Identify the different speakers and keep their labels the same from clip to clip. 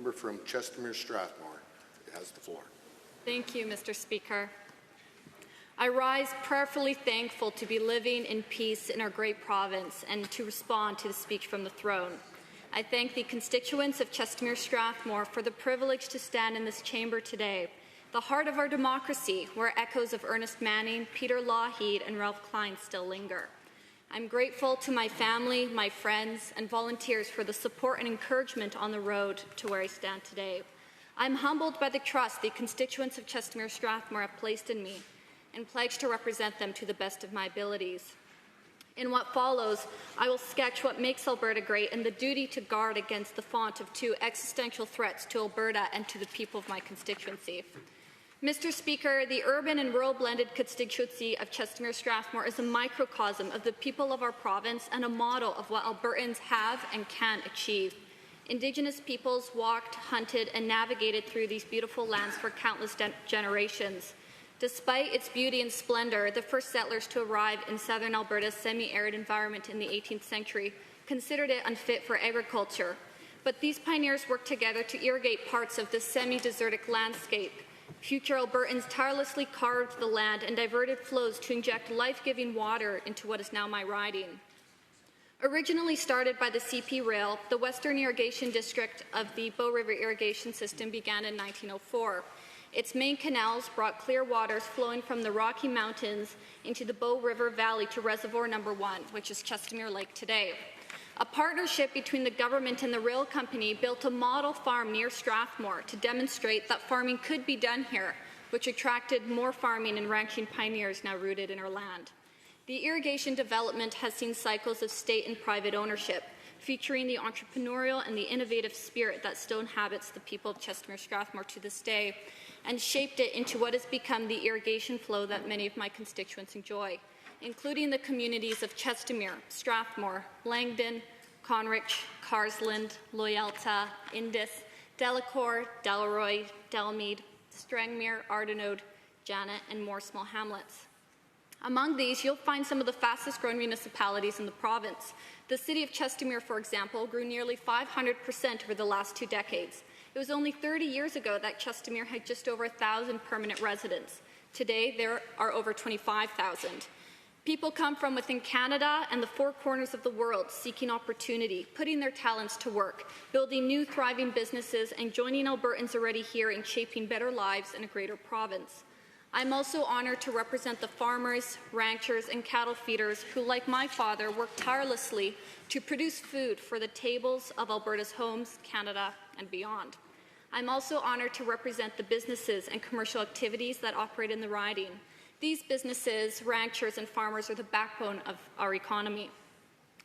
Speaker 1: Member from Chestermere-Strathmore has the floor.
Speaker 2: Thank you, Mr. Speaker. I rise prayerfully thankful to be living in peace in our great province and to respond to the speech from the throne. I thank the constituents of Chestermere-Strathmore for the privilege to stand in this chamber today, the heart of our democracy, where echoes of Ernest Manning, Peter Lougheed, and Ralph Klein still linger. I'm grateful to my family, my friends, and volunteers for the support and encouragement on the road to where I stand today. I'm humbled by the trust the constituents of Chestermere-Strathmore have placed in me and pledge to represent them to the best of my abilities. In what follows, I will sketch what makes Alberta great and the duty to guard against the font of two existential threats to Alberta and to the people of my constituency. Mr. Speaker, the urban and rural blended constituency of Chestermere-Strathmore is a microcosm of the people of our province and a model of what Albertans have and can achieve. Indigenous peoples walked, hunted, and navigated through these beautiful lands for countless generations. Despite its beauty and splendour, the first settlers to arrive in southern Alberta's semi-arid environment in the 18th century considered it unfit for agriculture. But these pioneers worked together to irrigate parts of this semi-desertic landscape. Future Albertans tirelessly carved the land and diverted flows to inject life-giving water into what is now my riding. Originally started by the CP Rail, the Western Irrigation District of the Bow River Irrigation System began in 1904. Its main canals brought clear waters flowing from the Rocky Mountains into the Bow River Valley to Reservoir No. 1, which is Chestermere Lake today. A partnership between the government and the rail company built a model farm near Strathmore to demonstrate that farming could be done here, which attracted more farming and ranching pioneers now rooted in our land. The irrigation development has seen cycles of state and private ownership, featuring the entrepreneurial and the innovative spirit that still inhabits the people of Chestermere-Strathmore to this day, and shaped it into what has become the irrigation flow that many of my constituents enjoy, including the communities of Chestermere, Strathmore, Langdon, Conrich, Carsland, Loyalta, Indus, Delacour, Delroy, Delmead, Strangmere, Ardenode, Janet, and more small hamlets. Among these, you'll find some of the fastest-growing municipalities in the province. The city of Chestermere, for example, grew nearly 500% over the last 2 decades. It was only 30 years ago that Chestermere had just over 1,000 permanent residents. Today, there are over 25,000. People come from within Canada and the 4 corners of the world seeking opportunity, putting their talents to work, building new thriving businesses, and joining Albertans already here in shaping better lives in a greater province. I'm also honoured to represent the farmers, ranchers, and cattle feeders who, like my father, work tirelessly to produce food for the tables of Alberta's homes, Canada, and beyond. I'm also honoured to represent the businesses and commercial activities that operate in the riding. These businesses, ranchers, and farmers are the backbone of our economy.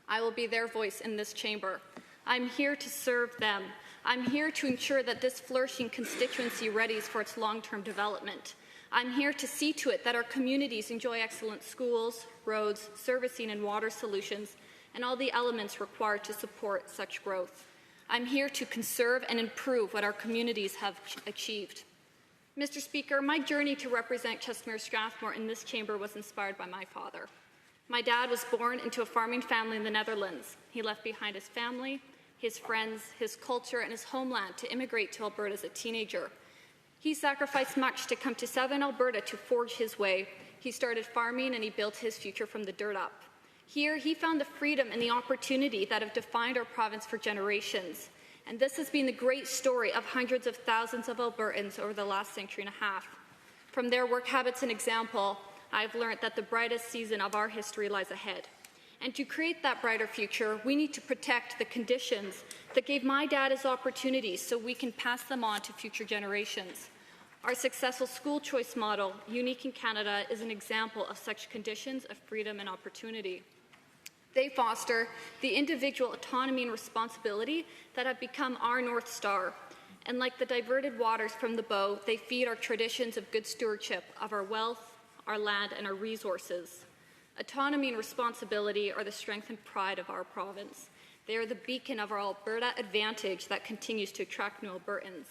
Speaker 2: I will be their voice in this chamber. I'm here to serve them. I'm here to ensure that this flourishing constituency readies for its long-term development. I'm here to see to it that our communities enjoy excellent schools, roads, servicing and water solutions, and all the elements required to support such growth. I'm here to conserve and improve what our communities have achieved. Mr. Speaker, my journey to represent Chestermere-Strathmore in this chamber was inspired by my father. My dad was born into a farming family in the Netherlands. He left behind his family, his friends, his culture, and his homeland to immigrate to Alberta as a teenager. He sacrificed much to come to southern Alberta to forge his way. He started farming and he built his future from the dirt up. Here, he found the freedom and the opportunity that have defined our province for generations. And this has been the great story of hundreds of thousands of Albertans over the last century and a half. From their work habits and example, I've learned that the brightest season of our history lies ahead. And to create that brighter future, we need to protect the conditions that gave my dad his opportunities so we can pass them on to future generations. Our successful school choice model, unique in Canada, is an example of such conditions of freedom and opportunity. They foster the individual autonomy and responsibility that have become our North Star. And like the diverted waters from the Bow, they feed our traditions of good stewardship of our wealth, our land, and our resources. Autonomy and responsibility are the strength and pride of our province. They are the beacon of our Alberta advantage that continues to attract new Albertans.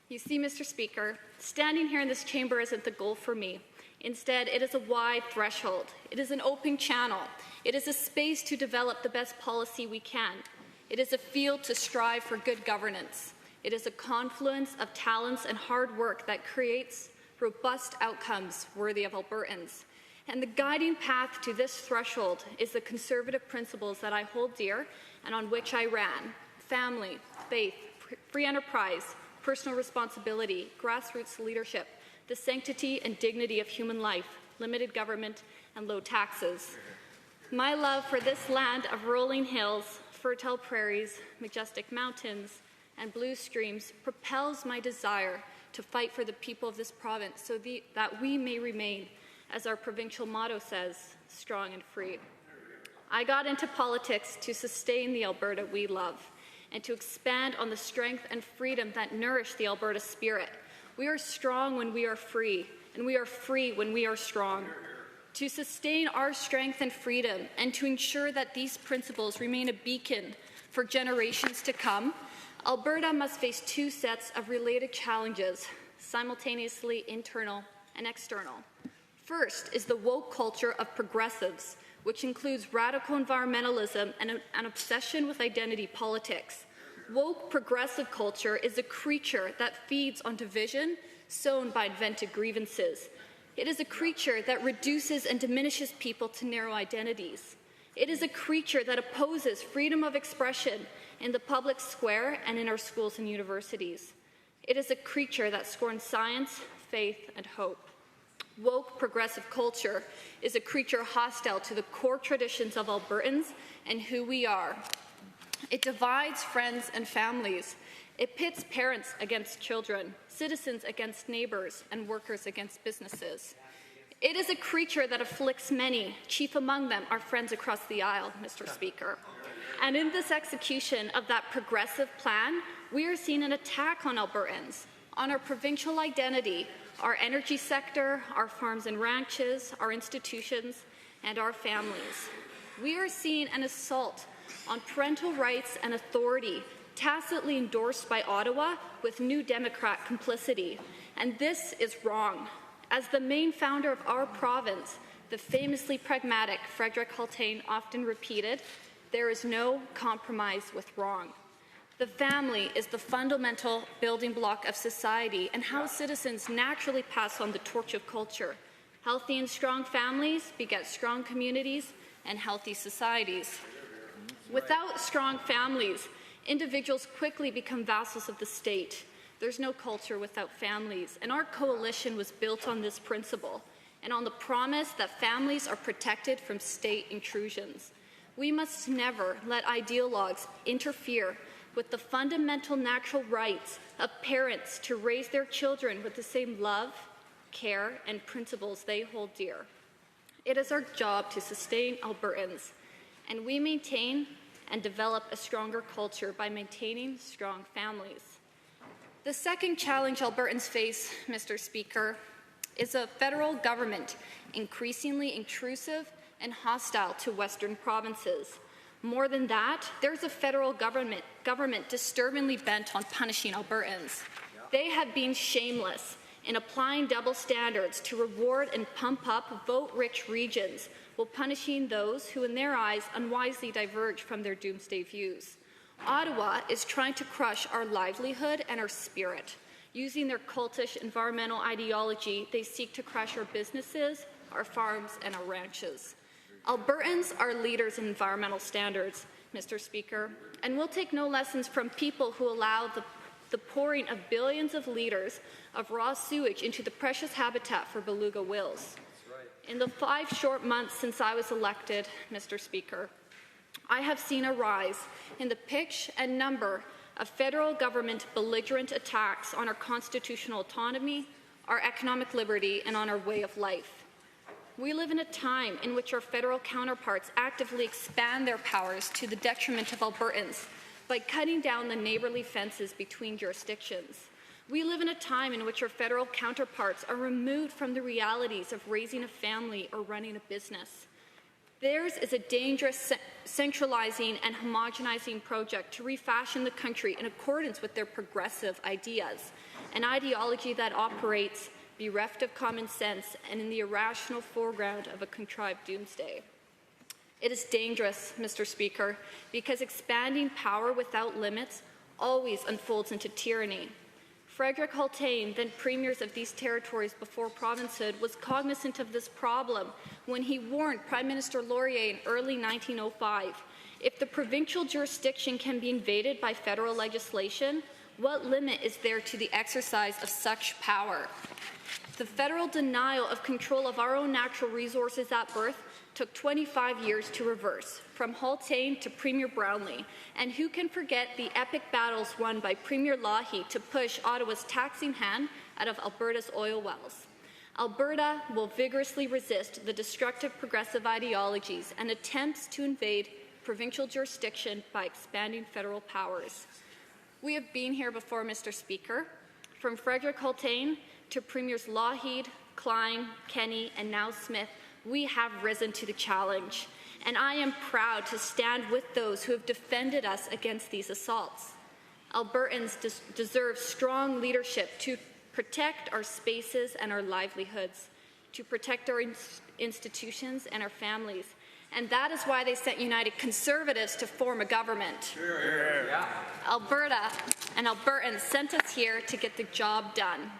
Speaker 2: You see, Mr. Speaker, standing here in this chamber isn't the goal for me. Instead, it is a wide threshold. It is an open channel. It is a space to develop the best policy we can. It is a field to strive for good governance. It is a confluence of talents and hard work that creates robust outcomes worthy of Albertans. And the guiding path to this threshold is the conservative principles that I hold dear and on which I ran: family, faith, free enterprise, personal responsibility, grassroots leadership, the sanctity and dignity of human life, limited government, and low taxes. My love for this land of rolling hills, fertile prairies, majestic mountains, and blue streams propels my desire to fight for the people of this province so that we may remain, as our provincial motto says, strong and free. I got into politics to sustain the Alberta we love and to expand on the strength and freedom that nourish the Alberta spirit. We are strong when we are free, and we are free when we are strong. To sustain our strength and freedom and to ensure that these principles remain a beacon for generations to come, Alberta must face two sets of related challenges, simultaneously internal and external. First is the woke culture of progressives, which includes radical environmentalism and an obsession with identity politics. Woke progressive culture is a creature that feeds on division sown by invented grievances. It is a creature that reduces and diminishes people to narrow identities. It is a creature that opposes freedom of expression in the public square and in our schools and universities. It is a creature that scorns science, faith, and hope. Woke progressive culture is a creature hostile to the core traditions of Albertans and who we are. It divides friends and families. It pits parents against children, citizens against neighbours, and workers against businesses. It is a creature that afflicts many, chief among them our friends across the aisle, Mr. Speaker. And in this execution of that progressive plan, we are seeing an attack on Albertans, on our provincial identity, our energy sector, our farms and ranches, our institutions, and our families. We are seeing an assault on parental rights and authority, tacitly endorsed by Ottawa with New Democrat complicity. And this is wrong. As the main founder of our province, the famously pragmatic Frederick Haltain often repeated, there is no compromise with wrong. The family is the fundamental building block of society and how citizens naturally pass on the torch of culture. Healthy and strong families beget strong communities and healthy societies. Without strong families, individuals quickly become vassals of the state. There's no culture without families, and our coalition was built on this principle and on the promise that families are protected from state intrusions. We must never let ideologues interfere with the fundamental natural rights of parents to raise their children with the same love, care, and principles they hold dear. It is our job to sustain Albertans, and we maintain and develop a stronger culture by maintaining strong families. The second challenge Albertans face, Mr. Speaker, is a federal government increasingly intrusive and hostile to Western provinces. More than that, there's a federal government disturbingly bent on punishing Albertans. They have been shameless in applying double standards to reward and pump up vote-rich regions while punishing those who, in their eyes, unwisely diverge from their doomsday views. Ottawa is trying to crush our livelihood and our spirit. Using their cultish environmental ideology, they seek to crush our businesses, our farms, and our ranches. Albertans are leaders in environmental standards, Mr. Speaker, and we'll take no lessons from people who allow the pouring of billions of litres of raw sewage into the precious habitat for beluga whales. In the 5 short months since I was elected, Mr. Speaker, I have seen a rise in the pitch and number of federal government belligerent attacks on our constitutional autonomy, our economic liberty, and on our way of life. We live in a time in which our federal counterparts actively expand their powers to the detriment of Albertans by cutting down the neighbourly fences between jurisdictions. We live in a time in which our federal counterparts are removed from the realities of raising a family or running a business. Theirs is a dangerous centralizing and homogenizing project to refashion the country in accordance with their progressive ideas, an ideology that operates bereft of common sense and in the irrational foreground of a contrived doomsday. It is dangerous, Mr. Speaker, because expanding power without limits always unfolds into tyranny. Frederick Hultain, then premiers of these territories before provincehood, was cognizant of this problem when he warned Prime Minister Laurier in early 1905, if the provincial jurisdiction can be invaded by federal legislation, what limit is there to the exercise of such power? The federal denial of control of our own natural resources at birth took 25 years to reverse, from Hultain to Premier Brownlee, and who can forget the epic battles won by Premier Lougheed to push Ottawa's taxing hand out of Alberta's oil wells. Alberta will vigorously resist the destructive progressive ideologies and attempts to invade provincial jurisdiction by expanding federal powers. We have been here before, Mr. Speaker, from Frederick Hultain to Premiers Lougheed, Klein, Kenney, and now Smith. We have risen to the challenge, and I am proud to stand with those who have defended us against these assaults. Albertans deserve strong leadership to protect our spaces and our livelihoods, to protect our institutions and our families, and that is why they sent United Conservatives to form a government. Alberta and Albertans sent us here to get the job done.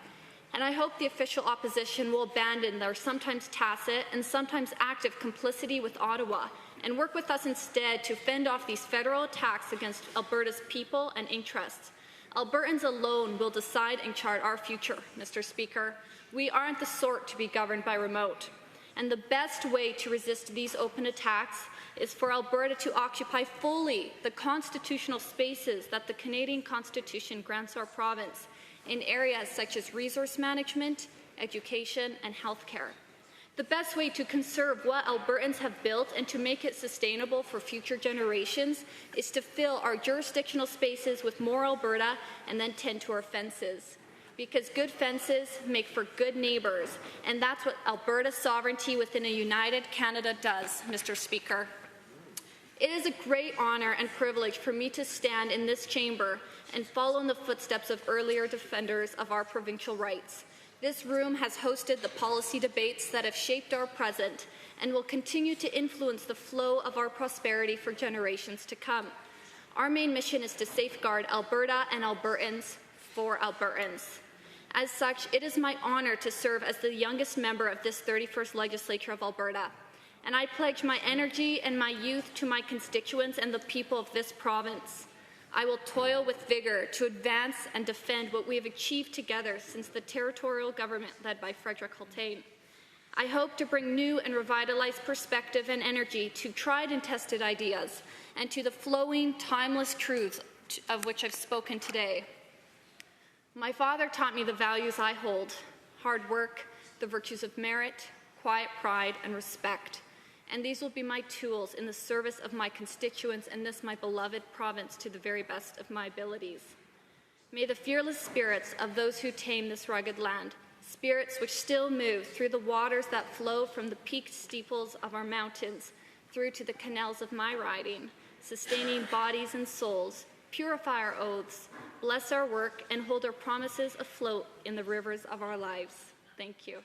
Speaker 2: And I hope the official opposition will abandon their sometimes tacit and sometimes active complicity with Ottawa and work with us instead to fend off these federal attacks against Alberta's people and interests. Albertans alone will decide and chart our future, Mr. Speaker. We aren't the sort to be governed by remote. And the best way to resist these open attacks is for Alberta to occupy fully the constitutional spaces that the Canadian Constitution grants our province in areas such as resource management, education, and healthcare. The best way to conserve what Albertans have built and to make it sustainable for future generations is to fill our jurisdictional spaces with more Alberta and then tend to our fences. Because good fences make for good neighbours, and that's what Alberta's sovereignty within a united Canada does, Mr. Speaker. It is a great honour and privilege for me to stand in this chamber and follow in the footsteps of earlier defenders of our provincial rights. This room has hosted the policy debates that have shaped our present and will continue to influence the flow of our prosperity for generations to come. Our main mission is to safeguard Alberta and Albertans for Albertans. As such, it is my honour to serve as the youngest member of this 31st Legislature of Alberta, and I pledge my energy and my youth to my constituents and the people of this province. I will toil with vigour to advance and defend what we have achieved together since the territorial government led by Frederick Hultain. I hope to bring new and revitalized perspective and energy to tried and tested ideas and to the flowing, timeless truths of which I've spoken today. My father taught me the values I hold: hard work, the virtues of merit, quiet pride, and respect. And these will be my tools in the service of my constituents and this my beloved province to the very best of my abilities. May the fearless spirits of those who tame this rugged land, spirits which still move through the waters that flow from the peaked steeples of our mountains through to the canals of my riding, sustaining bodies and souls, purify our oaths, bless our work, and hold our promises afloat in the rivers of our lives. Thank you.